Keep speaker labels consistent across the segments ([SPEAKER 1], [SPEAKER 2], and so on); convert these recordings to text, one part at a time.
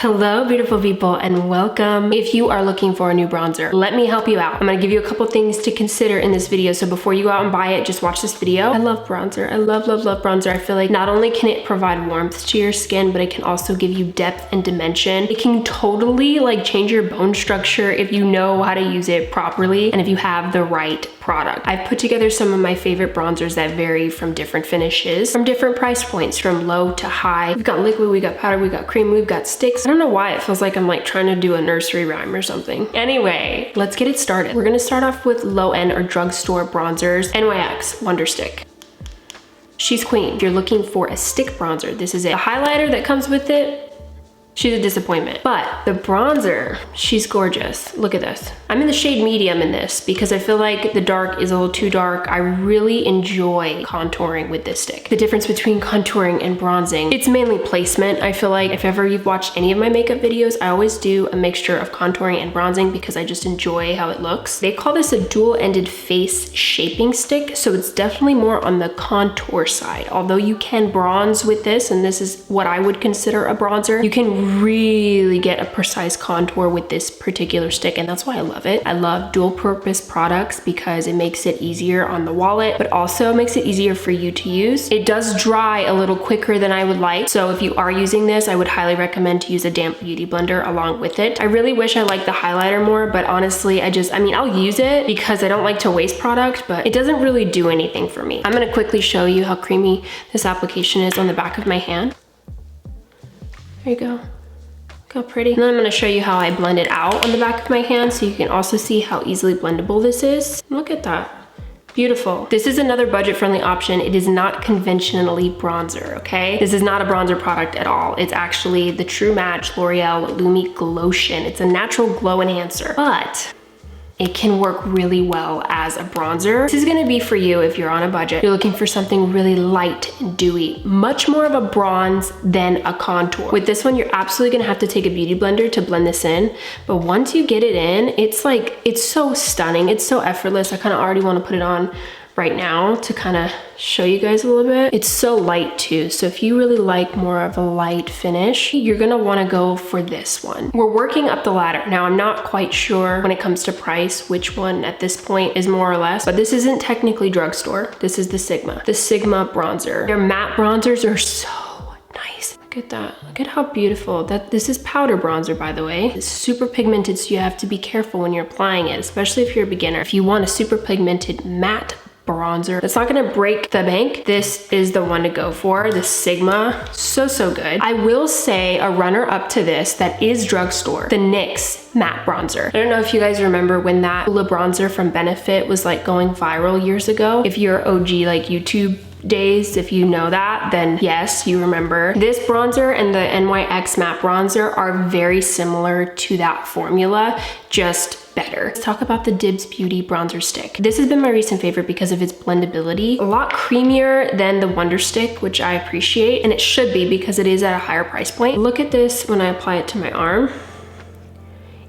[SPEAKER 1] Hello beautiful people and welcome. If you are looking for a new bronzer, let me help you out. I'm gonna give you a couple things to consider in this video. So before you go out and buy it, just watch this video. I love bronzer. I love bronzer. I feel like not only can it provide warmth to your skin, but it can also give you depth and dimension. It can totally like change your bone structure if you know how to use it properly and if you have the right product. I've put together some of my favorite bronzers that vary from different finishes, from different price points, from low to high. We've got liquid, we got powder, we got cream, we've got sticks. I don't know why it feels like I'm like trying to do a nursery rhyme or something. Anyway, let's get it started. We're gonna start off with low-end or drugstore bronzers. NYX Wonder Stick. She's queen. If you're looking for a stick bronzer, this is it. The highlighter that comes with it, she's a disappointment. But the bronzer, she's gorgeous. Look at this. I'm in the shade medium in this because I feel like the dark is a little too dark. I really enjoy contouring with this stick. The difference between contouring and bronzing, it's mainly placement. I feel like if ever you've watched any of my makeup videos, I always do a mixture of contouring and bronzing because I just enjoy how it looks. They call this a dual-ended face shaping stick, so it's definitely more on the contour side. Although you can bronze with this, and this is what I would consider a bronzer, you can really get a precise contour with this particular stick, and that's why I love it. I love dual purpose products because it makes it easier on the wallet, but also makes it easier for you to use. It does dry a little quicker than I would like, so if you are using this, I would highly recommend to use a damp beauty blender along with it. I really wish I liked the highlighter more, but honestly, I'll use it because I don't like to waste product, but it doesn't really do anything for me. I'm gonna quickly show you how creamy this application is on the back of my hand. There you go. Look how pretty. And then I'm gonna show you how I blend it out on the back of my hand so you can also see how easily blendable this is. Look at that. Beautiful. This is another budget-friendly option. It is not conventionally bronzer, okay? This is not a bronzer product at all. It's actually the True Match L'Oreal Lumi Glotion. It's a natural glow enhancer, but it can work really well as a bronzer. This is gonna be for you if you're on a budget. You're looking for something really light and dewy, much more of a bronze than a contour. With this one, you're absolutely gonna have to take a beauty blender to blend this in, but once you get it in, it's so stunning. It's so effortless. I kind of already wanna put it on right now to kind of show you guys a little bit. It's so light too, so if you really like more of a light finish, you're gonna want to go for this one. We're working up the ladder. Now I'm not quite sure when it comes to price which one at this point is more or less, but this isn't technically drugstore. This is the Sigma bronzer. Their matte bronzers are so nice. Look at that. Look at how beautiful. This is powder bronzer, by the way. It's super pigmented, so you have to be careful when you're applying it, especially if you're a beginner. If you want a super pigmented matte bronzer that's not gonna break the bank, this is the one to go for. The Sigma, so good. I will say a runner up to this that is drugstore, the NYX matte bronzer. I don't know if you guys remember when that Hoola bronzer from Benefit was like going viral years ago. If you're OG like YouTube days, if you know that, then yes, you remember. This bronzer and the NYX matte bronzer are very similar to that formula, just better. Let's talk about the Dibs Beauty bronzer stick. This has been my recent favorite because of its blendability. A lot creamier than the Wonder Stick, which I appreciate, and it should be because it is at a higher price point. Look at this when I apply it to my arm.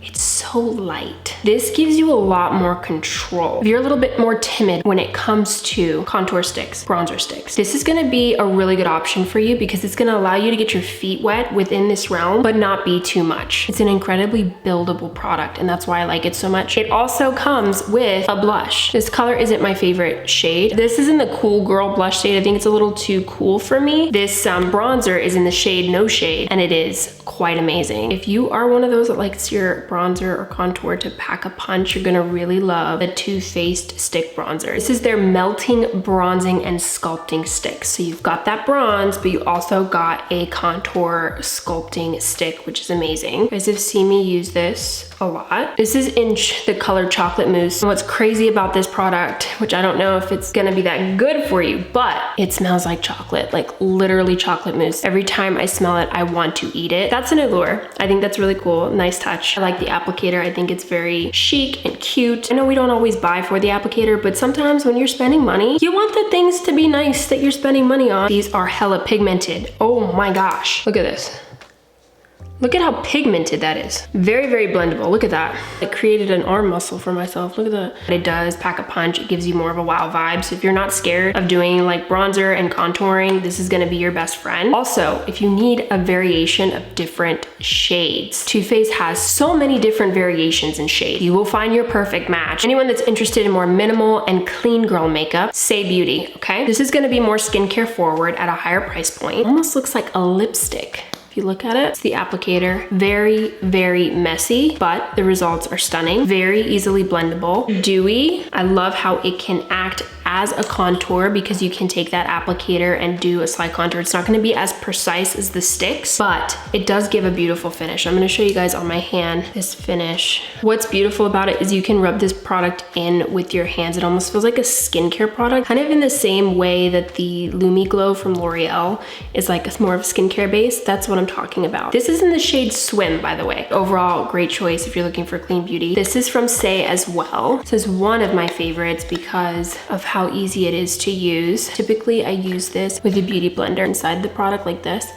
[SPEAKER 1] It's so light. This gives you a lot more control. If you're a little bit more timid when it comes to contour sticks, bronzer sticks, this is gonna be a really good option for you because it's gonna allow you to get your feet wet within this realm, but not be too much. It's an incredibly buildable product, and that's why I like it so much. It also comes with a blush. This color isn't my favorite shade. This is in the Cool Girl blush shade. I think it's a little too cool for me. This bronzer is in the shade No Shade, and it is quite amazing. If you are one of those that likes your bronzer or contour to pack a punch, you're gonna really love the Too Faced stick bronzer. This is their melting, bronzing, and sculpting stick. So you've got that bronze, but you also got a contour sculpting stick, which is amazing. You guys have seen me use this a lot. This is in the color Chocolate Mousse. And what's crazy about this product, which I don't know if it's gonna be that good for you, but it smells like chocolate, like literally chocolate mousse. Every time I smell it, I want to eat it. That's an allure. I think that's really cool. Nice touch. I like the applicator. I think it's very chic and cute. I know we don't always buy for the applicator, but sometimes when you're spending money, you want the things to be nice that you're spending money on. These are hella pigmented. Oh my gosh. Look at this. Look at how pigmented that is. Very, very blendable. Look at that. I created an arm muscle for myself. Look at that. It does pack a punch. It gives you more of a wow vibe. So if you're not scared of doing like bronzer and contouring, this is gonna be your best friend. Also, if you need a variation of different shades, Too Faced has so many different variations in shade. You will find your perfect match. Anyone that's interested in more minimal and clean girl makeup, Saie Beauty, okay? This is gonna be more skincare forward at a higher price point. Almost looks like a lipstick. If you look at it, it's the applicator. Very, very messy, but the results are stunning. Very easily blendable. Dewy. I love how it can act as a contour because you can take that applicator and do a slight contour. It's not gonna be as precise as the sticks, but it does give a beautiful finish. I'm gonna show you guys on my hand this finish. What's beautiful about it is you can rub this product in with your hands. It almost feels like a skincare product, kind of in the same way that the Lumi Glow from L'Oreal is like a more of a skincare base. That's what I'm talking about. This is in the shade Swim, by the way. Overall, great choice if you're looking for clean beauty. This is from Saie as well. This is one of my favorites because of how easy it is to use. Typically, I use this with a beauty blender inside the product like this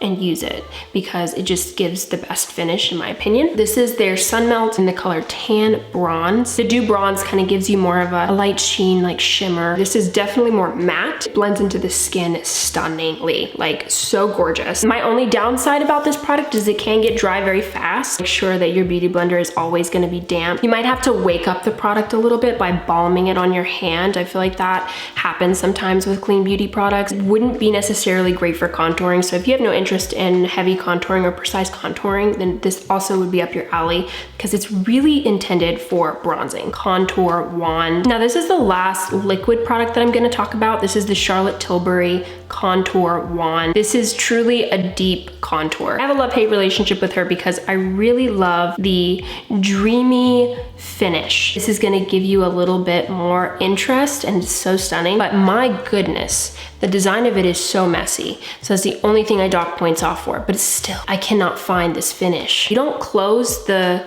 [SPEAKER 1] and use it because it just gives the best finish in my opinion. This is their Sun Melt in the color Tan Bronze. The Dew Bronze kind of gives you more of a light sheen, like shimmer. This is definitely more matte. It blends into the skin stunningly, like so gorgeous. My only downside about this product is it can get dry very fast. Make sure that your beauty blender is always gonna be damp. You might have to wake up the product a little bit by balming it on your hand. I feel like that happens sometimes with clean beauty products. It wouldn't be necessarily great for contouring. So if you have no interest in heavy contouring or precise contouring, then this also would be up your alley because it's really intended for bronzing. Contour Wand. Now this is the last liquid product that I'm going to talk about. This is the Charlotte Tilbury Contour Wand. This is truly a deep contour. I have a love-hate relationship with her because I really love the dreamy finish. This is going to give you a little bit more interest and it's so stunning, but my goodness, the design of it is so messy. So that's the only thing I dock points off for, but it's still, I cannot find this finish. You don't close the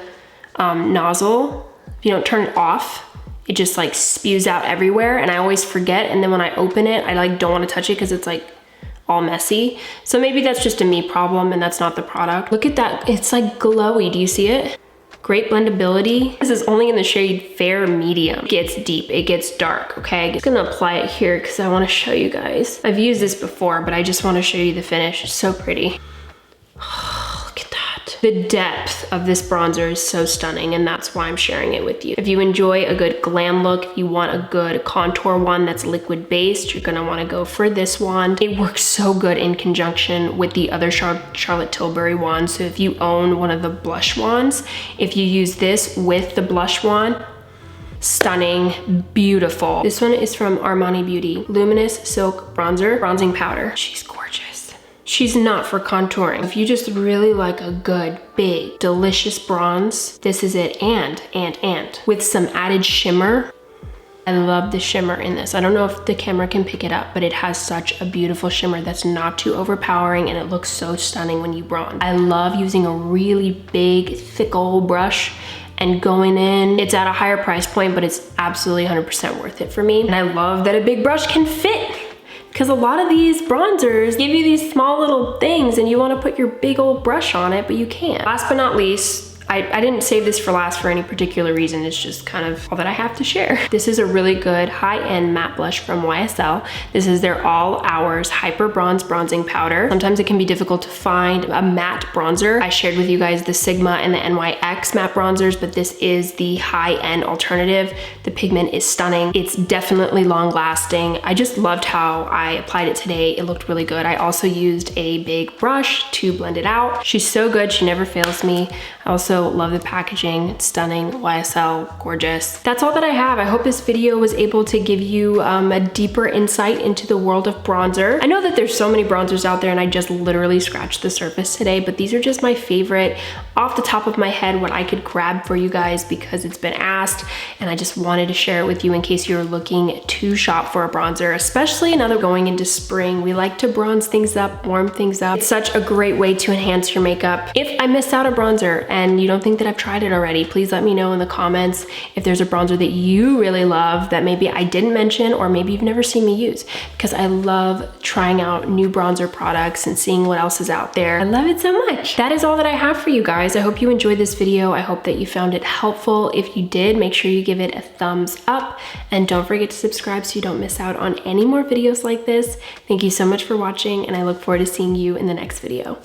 [SPEAKER 1] nozzle, if you don't turn it off, it just like spews out everywhere and I always forget. And then when I open it, I like don't want to touch it because it's like all messy. So maybe that's just a me problem and that's not the product. Look at that, it's like glowy, do you see it? Great blendability. This is only in the shade Fair Medium. It gets deep, it gets dark, okay? I'm just gonna apply it here because I wanna show you guys. I've used this before, but I just wanna show you the finish. It's so pretty. Oh, look at that. The depth of this bronzer is so stunning and that's why I'm sharing it with you. If you enjoy a good glam look, if you want a good contour one that's liquid based, you're gonna wanna go for this wand. It works so good in conjunction with the other Charlotte Tilbury wand. So if you own one of the blush wands, if you use this with the blush wand, stunning, beautiful. This one is from Armani Beauty. Luminous Silk Bronzer, Bronzing Powder. She's gorgeous. She's not for contouring. If you just really like a good, big, delicious bronze, this is it. And with some added shimmer. I love the shimmer in this. I don't know if the camera can pick it up, but it has such a beautiful shimmer that's not too overpowering and it looks so stunning when you bronze. I love using a really big, thick old brush and going in. It's at a higher price point, but it's absolutely 100% worth it for me. And I love that a big brush can fit. Because a lot of these bronzers give you these small little things and you want to put your big old brush on it, but you can't. Last but not least, I didn't save this for last for any particular reason. It's just kind of all that I have to share. This is a really good high-end matte blush from YSL. This is their All Hours Hyper Bronze Bronzing Powder. Sometimes it can be difficult to find a matte bronzer. I shared with you guys the Sigma and the NYX matte bronzers, but this is the high-end alternative. The pigment is stunning. It's definitely long-lasting. I just loved how I applied it today. It looked really good. I also used a big brush to blend it out. She's so good. She never fails me. I also love the packaging. It's stunning. YSL, gorgeous. That's all that I have. I hope this video was able to give you a deeper insight into the world of bronzer. I know that there's so many bronzers out there and I just literally scratched the surface today, but these are just my favorite off the top of my head, what I could grab for you guys because it's been asked and I just wanted to share it with you in case you're looking to shop for a bronzer, especially now that we're going into spring. We like to bronze things up, warm things up. It's such a great way to enhance your makeup. If I missed out a bronzer and you don't don't think that I've tried it already, please let me know in the comments if there's a bronzer that you really love that maybe I didn't mention, or maybe you've never seen me use, because I love trying out new bronzer products and seeing what else is out there. I love it so much. That is all that I have for you guys. I hope you enjoyed this video. I hope that you found it helpful. If you did, make sure you give it a thumbs up, and don't forget to subscribe so you don't miss out on any more videos like this. Thank you so much for watching, and I look forward to seeing you in the next video.